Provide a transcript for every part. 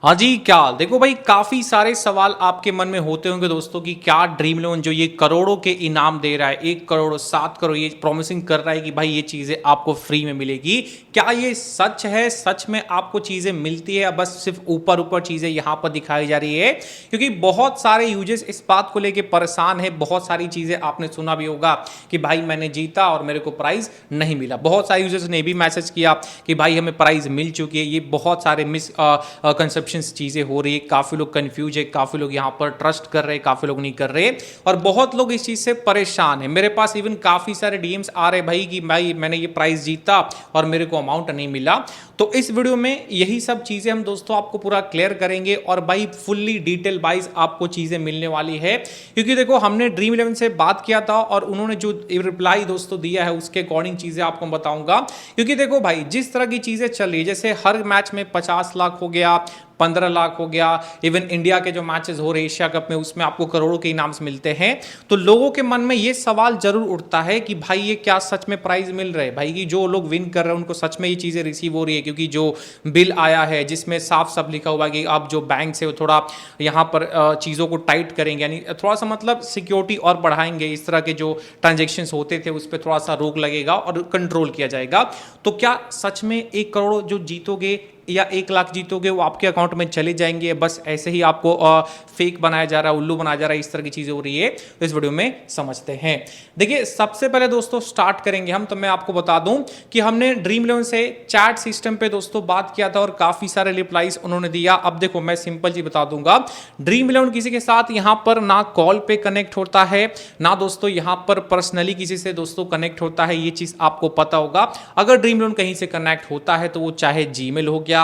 हाँ जी, क्या देखो भाई, काफी सारे सवाल आपके मन में होते होंगे दोस्तों कि क्या ड्रीम इलेवन जो ये करोड़ों के इनाम दे रहा है, 1 करोड़ 7 करोड़ ये प्रॉमिसिंग कर रहा है कि भाई ये चीजें आपको फ्री में मिलेगी, क्या ये सच है? सच में आपको चीजें मिलती है या बस सिर्फ ऊपर ऊपर चीजें यहां पर दिखाई जा रही है? क्योंकि बहुत सारे यूजर्स इस बात को लेकर परेशान है। बहुत सारी चीजें आपने सुना भी होगा कि भाई मैंने जीता और मेरे को प्राइज नहीं मिला। बहुत सारे यूजर्स ने भी मैसेज किया कि भाई हमें प्राइज मिल चुकी है। ये बहुत सारे मिस कंसेप्शन चीजें हो रही है, काफी लोग कंफ्यूज है, काफी लोग यहां पर ट्रस्ट कर रहे हैं, काफी लोग नहीं कर रहे और बहुत लोग इस चीज से परेशान है। मेरे पास इवन काफी सारे डीएम्स आ रहे भाई कि भाई मैंने ये प्राइस जीता और मेरे को अमाउंट नहीं मिला। तो इस वीडियो में यही सब चीजें हम दोस्तों आपको पूरा क्लियर करेंगे और भाई फुल्ली डिटेल वाइज आपको चीजें मिलने वाली है। क्योंकि देखो हमने ड्रीम इलेवन से बात किया था और उन्होंने जो रिप्लाई दोस्तों दिया है उसके अकॉर्डिंग चीजें आपको बताऊंगा। क्योंकि देखो भाई जिस तरह की चीजें चल रही है, जैसे हर मैच में 50 लाख हो गया, 15 लाख हो गया, इवन इंडिया के जो मैचेस हो रहे एशिया कप में उसमें आपको करोड़ों के इनाम्स मिलते हैं। तो लोगों के मन में ये सवाल जरूर उठता है कि भाई ये क्या सच में प्राइज मिल रहे हैं? भाई कि जो लोग विन कर रहे हैं उनको सच में ये चीजें रिसीव हो रही है? क्योंकि जो बिल आया है जिसमें साफ साफ लिखा हुआ है कि अब जो बैंक से वो थोड़ा यहाँ पर चीज़ों को टाइट करेंगे, यानी थोड़ा सा मतलब सिक्योरिटी और बढ़ाएंगे, इस तरह के जो ट्रांजेक्शन होते थे उस पर थोड़ा सा रोक लगेगा और कंट्रोल किया जाएगा। तो क्या सच में 1 करोड़ जो जीतोगे या 1 लाख जीतोगे वो आपके अकाउंट में चले जाएंगे? बस ऐसे ही आपको फेक बनाया जा रहा है, उल्लू बनाया जा रहा है, इस तरह की चीजें हो रही है। तो इस वीडियो में समझते हैं। देखिए सबसे पहले दोस्तों स्टार्ट करेंगे हम, तो मैं आपको बता दूं कि हमने ड्रीम इलेवन से चैट सिस्टम पे दोस्तों बात किया था और काफी सारे रिप्लाईज उन्होंने दिया। अब देखो मैं सिंपल जी बता दूंगा, ड्रीम इलेवन किसी के साथ यहां पर ना कॉल पे कनेक्ट होता है ना दोस्तों यहां पर पर्सनली किसी से दोस्तों कनेक्ट होता है। ये चीज आपको पता होगा। अगर ड्रीम इलेवन कहीं से कनेक्ट होता है तो वो चाहे जीमेल हो गया,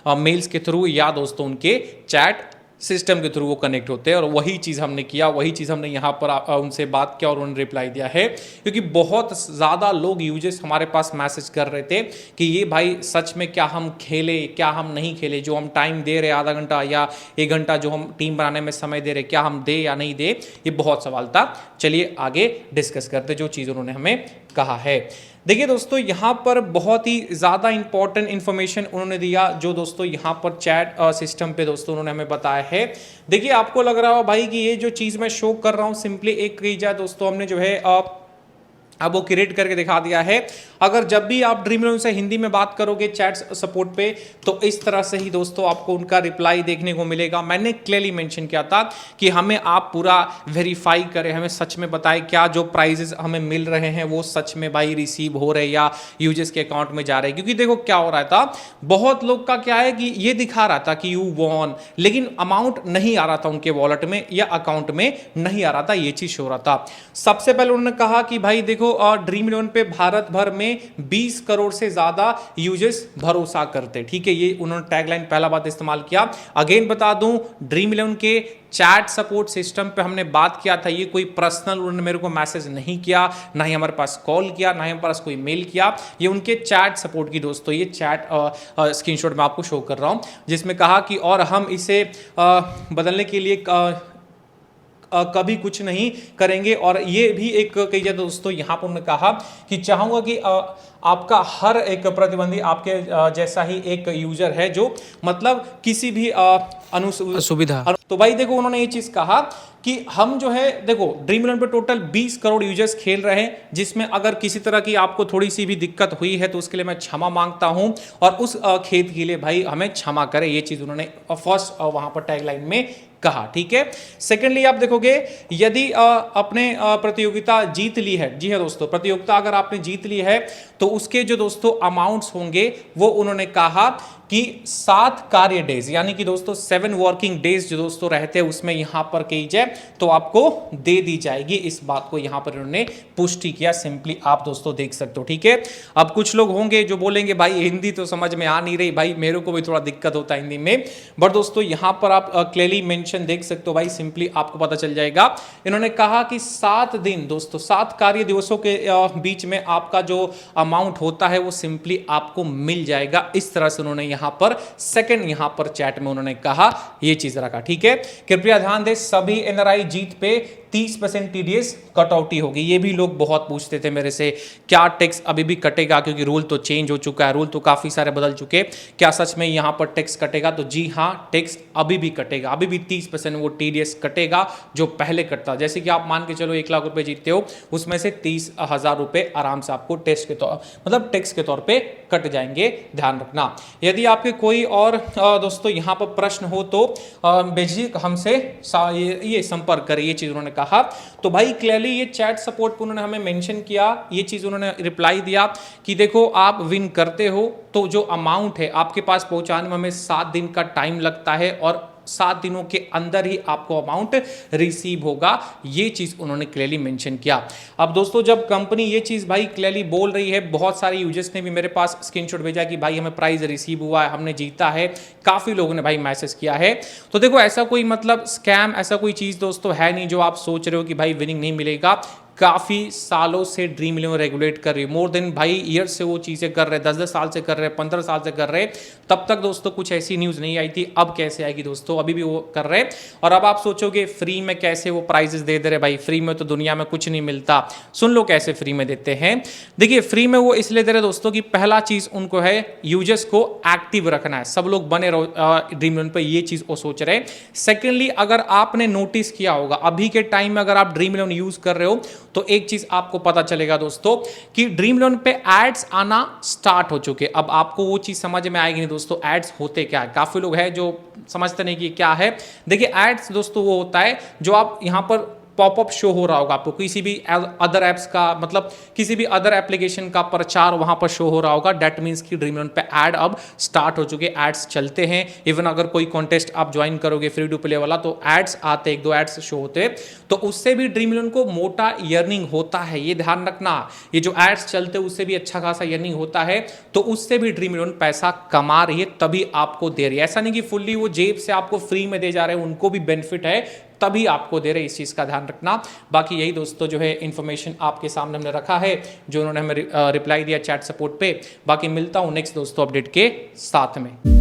मेल्स के थ्रू या दोस्तों उनके चैट सिस्टम के थ्रू वो कनेक्ट होते हैं। और वही चीज़ हमने किया, वही चीज़ हमने यहाँ पर उनसे बात किया और उन्होंने रिप्लाई दिया है। क्योंकि बहुत ज़्यादा लोग यूजर्स हमारे पास मैसेज कर रहे थे कि ये भाई सच में क्या हम खेले, क्या हम नहीं खेले, जो हम टाइम दे रहे आधा घंटा या 1 घंटा जो हम टीम बनाने में समय दे रहे, क्या हम दे या नहीं दे, ये बहुत सवाल था। चलिए आगे डिस्कस करते जो चीज़ उन्होंने हमें कहा है। देखिए दोस्तों यहाँ पर बहुत ही ज़्यादा इंपॉर्टेंट इन्फॉर्मेशन उन्होंने दिया जो दोस्तों यहाँ पर चैट सिस्टम पे दोस्तों उन्होंने हमें बताया है। देखिए आपको लग रहा हो भाई कि ये जो चीज़ मैं शो कर रहा हूँ सिंपली एक की जाए दोस्तों, हमने जो है अब वो क्रिएट करके दिखा दिया है। अगर जब भी आप ड्रीम इलेवन से हिंदी में बात करोगे चैट सपोर्ट पे तो इस तरह से ही दोस्तों आपको उनका रिप्लाई देखने को मिलेगा। मैंने क्लियरली मेंशन किया था कि हमें आप पूरा वेरीफाई करें, हमें सच में बताएं क्या जो प्राइजेस हमें मिल रहे हैं वो सच में भाई रिसीव हो रहे या यूजर्स के अकाउंट में जा रहे हैं। क्योंकि देखो क्या हो रहा था, बहुत लोग का क्या है कि ये दिखा रहा था कि यू वॉन, लेकिन अमाउंट नहीं आ रहा था उनके वॉलेट में या अकाउंट में नहीं आ रहा था। ये चीज हो रहा था। सबसे पहले उन्होंने कहा कि भाई देखो ड्रीम इलेवन पे भारत भर में 20 करोड़ से ज्यादा यूजर्स भरोसा करते। ठीक है, ये उन्होंने टैगलाइन पहला बात इस्तेमाल किया। अगेन बता दूं, ड्रीम इलेवन के चैट सपोर्ट सिस्टम पे हमने बात किया था। ये कोई पर्सनल उन्होंने मेरे को मैसेज नहीं किया, ना ही हमारे पास कॉल किया, ना ही हमारे पास कोई मेल किया। ये उनके चैट सपोर्ट की दोस्तों ये चैट स्क्रीनशॉट मैं आपको शो कर रहा हूं, जिसमें कहा कि और हम इसे बदलने के लिए कभी कुछ नहीं करेंगे। और ये भी एक कही जाए दोस्तों यहाँ पर उन्होंने कहा कि चाहूंगा कि आपका हर एक प्रतिबंधी आपके जैसा ही एक यूजर है जो मतलब किसी भी सुविधा। तो भाई देखो उन्होंने ये चीज कहा कि हम जो है देखो ड्रीम इलेवन पे टोटल 20 करोड़ यूजर्स खेल रहे हैं, जिसमें अगर किसी तरह की आपको थोड़ी सी भी दिक्कत हुई है तो उसके लिए मैं क्षमा मांगता हूं और उस खेद के लिए भाई हमें क्षमा करें। ये चीज उन्होंने फर्स्ट वहां पर टैगलाइन में कहा। ठीक है, सेकेंडली आप देखोगे यदि अपने प्रतियोगिता जीत ली है, जी हाँ दोस्तों, प्रतियोगिता अगर आपने जीत ली है तो उसके जो दोस्तों अमाउंट्स होंगे वो उन्होंने कहा कि 7 कार्य डेज यानी कि दोस्तों 7 वर्किंग डेज जो दोस्तों रहते हैं उसमें यहां पर कही जाए तो आपको दे दी जाएगी। इस बात को यहां पर उन्होंने पुष्टि किया। सिंपली आप दोस्तों देख सकते हो। ठीक है, अब कुछ लोग होंगे जो बोलेंगे भाई हिंदी तो समझ में आ नहीं रही, भाई मेरे को भी थोड़ा दिक्कत होता है हिंदी में, बट दोस्तों यहां पर आप क्लियरली मेंशन देख सकते हो भाई, सिंपली आपको पता चल जाएगा। इन्होंने कहा कि 7 दिन दोस्तों 7 कार्य दिवसों के बीच में आपका जो अमाउंट होता है वो सिंपली आपको मिल जाएगा। इस तरह से उन्होंने यहां पर सेकंड यहां पर चैट में उन्होंने कहा, ये चीज रखा। ठीक है, कृपया ध्यान दें सभी एनआरआई जीत पे 30% टीडीएस कटौती होगी। ये भी लोग बहुत पूछते थे मेरे से, क्या टैक्स अभी भी कटेगा, क्योंकि रूल तो चेंज हो चुका है, रूल तो काफ़ी सारे बदल चुके, क्या सच में यहाँ पर टैक्स कटेगा? तो जी हाँ, टैक्स अभी भी कटेगा, अभी भी 30% वो टीडीएस कटेगा जो पहले कटता। जैसे कि आप मान के चलो 1 लाख रुपए जीतते हो, उसमें से 30,000 रुपए आराम से आपको टैक्स के तौर पे कट जाएंगे, ध्यान रखना। यदि आपके कोई और दोस्तों यहाँ पर प्रश्न हो तो बेझिझक हमसे ये संपर्क करें, ये चीज उन्होंने कहा। तो भाई क्लियरली ये चैट सपोर्ट पर उन्होंने हमें मेंशन किया, ये चीज उन्होंने रिप्लाई दिया कि देखो आप विन करते हो तो जो अमाउंट है आपके पास पहुंचाने में हमें 7 दिन का टाइम लगता है और 7 दिनों के अंदर ही आपको अमाउंट रिसीव होगा, ये चीज उन्होंने क्लियरली मेंशन किया। अब दोस्तों जब कंपनी ये चीज भाई क्लियरली बोल रही है, बहुत सारे यूजर्स ने भी मेरे पास स्क्रीनशॉट भेजा कि भाई हमें प्राइज रिसीव हुआ है, हमने जीता है, काफी लोगों ने भाई मैसेज किया है। तो देखो ऐसा कोई मतलब स्कैम, ऐसा कोई चीज दोस्तों है नहीं जो आप सोच रहे हो कि भाई विनिंग नहीं मिलेगा। काफ़ी सालों से ड्रीम इलेवन रेगुलेट कर रही है, मोर देन भाई ईयर से वो चीज़ें कर रहे हैं, 10-10 साल से कर रहे हैं, 15 साल से कर रहे हैं। तब तक दोस्तों कुछ ऐसी न्यूज़ नहीं आई थी, अब कैसे आएगी दोस्तों? अभी भी वो कर रहे हैं। और अब आप सोचोगे फ्री में कैसे वो प्राइजेस दे रहे? भाई फ्री में तो दुनिया में कुछ नहीं मिलता। सुन लो कैसे फ्री में देते हैं। देखिए फ्री में वो इसलिए दे रहे दोस्तों कि पहला चीज़ उनको है यूजर्स को एक्टिव रखना है, सब लोग बने रहो ड्रीम इलेवन पर, ये चीज़ वो सोच रहे हैं। सेकेंडली अगर आपने नोटिस किया होगा अभी के टाइम में अगर आप ड्रीम इलेवन यूज़ कर रहे हो तो एक चीज आपको पता चलेगा दोस्तों कि ड्रीम इलेवन पे एड्स आना स्टार्ट हो चुके। अब आपको वो चीज समझ में आएगी नहीं दोस्तों, एड्स होते क्या है। काफी लोग हैं जो समझते नहीं कि क्या है। देखिए एड्स दोस्तों वो होता है जो आप यहां पर पॉपअप शो हो रहा होगा आपको, किसी भी अदर एप्स का मतलब किसी भी अदर एप्लीकेशन का प्रचार वहां पर शो हो रहा होगा। दैट मीन्स कि ड्रीम इलेवन पे ऐड अब स्टार्ट हो चुके, एड्स चलते हैं। इवन अगर कोई कॉन्टेस्ट आप ज्वाइन करोगे फ्री टू प्ले वाला तो एड्स आते, 1-2 एड्स शो होते हैं, तो उससे भी ड्रीम इलेवन को मोटा अर्निंग होता है, ये ध्यान रखना। ये जो एड्स चलते हैं उससे भी अच्छा खासा अर्निंग होता है, तो उससे भी ड्रीम इलेवन पैसा कमा रही है, तभी आपको दे रही है। ऐसा नहीं कि फुल्ली वो जेब से आपको फ्री में दे जा रहे हैं, उनको भी बेनिफिट है तभी आपको दे रहे, इस चीज़ का ध्यान रखना। बाकी यही दोस्तों जो है इन्फॉर्मेशन आपके सामने हमने रखा है, जो उन्होंने हमें रिप्लाई दिया चैट सपोर्ट पे। बाकी मिलता हूँ नेक्स्ट दोस्तों अपडेट के साथ में।